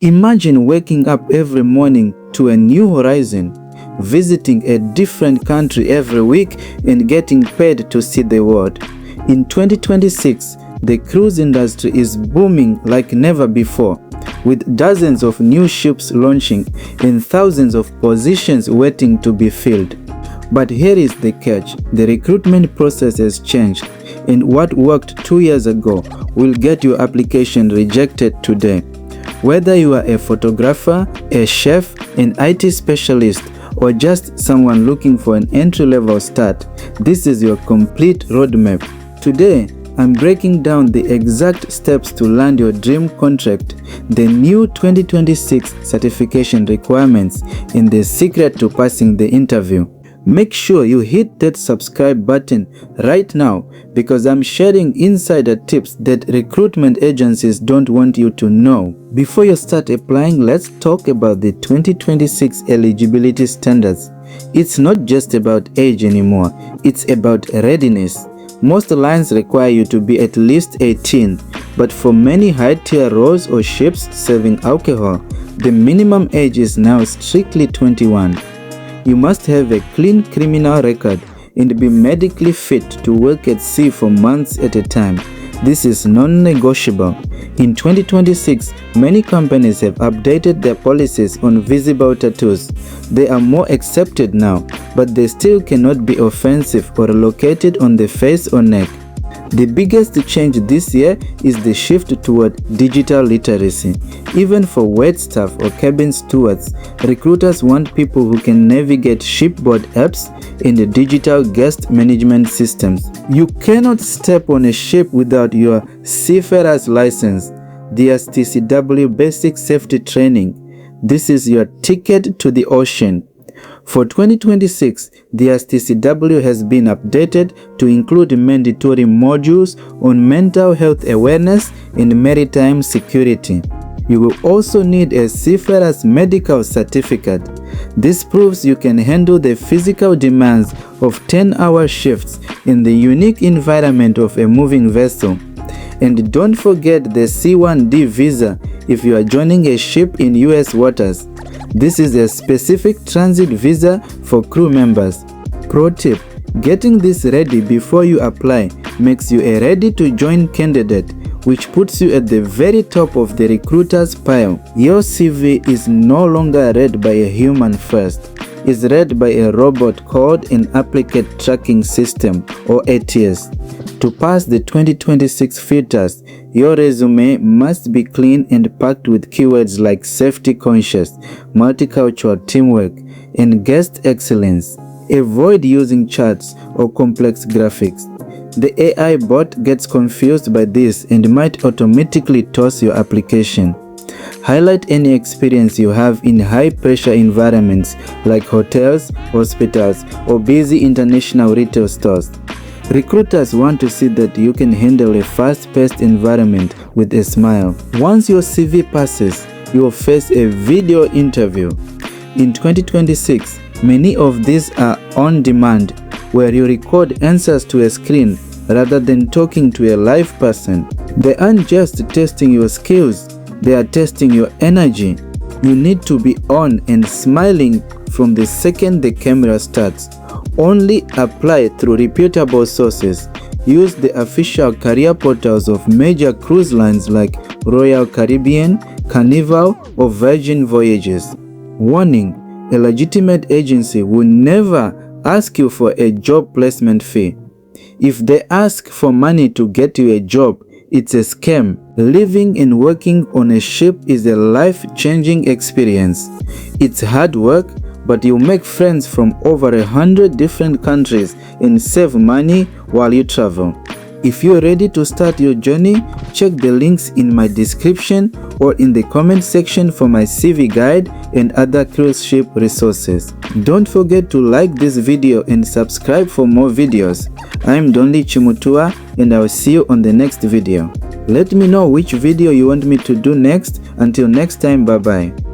Imagine waking up every morning to a new horizon, visiting a different country every week and getting paid to see the world. In 2026, the cruise industry is booming like never before, with dozens of new ships launching and thousands of positions waiting to be filled. But here is the catch: the recruitment process has changed, and what worked 2 years ago will get your application rejected today. Whether you are a photographer, a chef, an IT specialist, or just someone looking for an entry-level start, this is your complete roadmap. Today, I'm breaking down the exact steps to land your dream contract, the new 2026 certification requirements, and the secret to passing the interview. Make sure you hit that subscribe button right now, because I'm sharing insider tips that recruitment agencies don't want you to know. Before you start applying, let's talk about the 2026 eligibility standards. It's not just about age anymore, it's about readiness. Most lines require you to be at least 18, but for many high-tier roles or ships serving alcohol, the minimum age is now strictly 21. You must have a clean criminal record and be medically fit to work at sea for months at a time. This is non-negotiable. In 2026, many companies have updated their policies on visible tattoos. They are more accepted now, but they still cannot be offensive or located on the face or neck. The biggest change this year is the shift toward digital literacy. Even for wait staff or cabin stewards, recruiters want people who can navigate shipboard apps and digital guest management systems. You cannot step on a ship without your seafarer's license, the STCW Basic Safety Training. This is your ticket to the ocean. For 2026, the STCW has been updated to include mandatory modules on mental health awareness and maritime security. You will also need a seafarer's medical certificate. This proves you can handle the physical demands of 10-hour shifts in the unique environment of a moving vessel. And don't forget the C1D visa if you are joining a ship in US waters. This is a specific transit visa for crew members. Pro tip: getting this ready before you apply makes you a ready-to-join candidate, which puts you at the very top of the recruiter's pile. Your CV is no longer read by a human first. It's read by a robot called an Applicant Tracking System, or ATS. To pass the 2026 filters, your resume must be clean and packed with keywords like safety conscious, multicultural teamwork, and guest excellence. Avoid using charts or complex graphics. The AI bot gets confused by this and might automatically toss your application. Highlight any experience you have in high-pressure environments like hotels, hospitals, or busy international retail stores. Recruiters want to see that you can handle a fast-paced environment with a smile. Once your CV passes, you will face a video interview. In 2026, many of these are on demand, where you record answers to a screen rather than talking to a live person. They aren't just testing your skills, they are testing your energy. You need to be on and smiling from the second the camera starts. Only apply through reputable sources. Use the official career portals of major cruise lines like Royal Caribbean, Carnival, or Virgin Voyages. Warning: a legitimate agency will never ask you for a job placement fee. If they ask for money to get you a job, it's a scam. Living and working on a ship is a life-changing experience. It's hard work, but you'll make friends from over 100 different countries and save money while you travel. If you're ready to start your journey, check the links in my description or in the comment section for my CV guide and other cruise ship resources. Don't forget to like this video and subscribe for more videos. I'm Chimutuwa, and I'll see you on the next video. Let me know which video you want me to do next. Until next time, bye bye.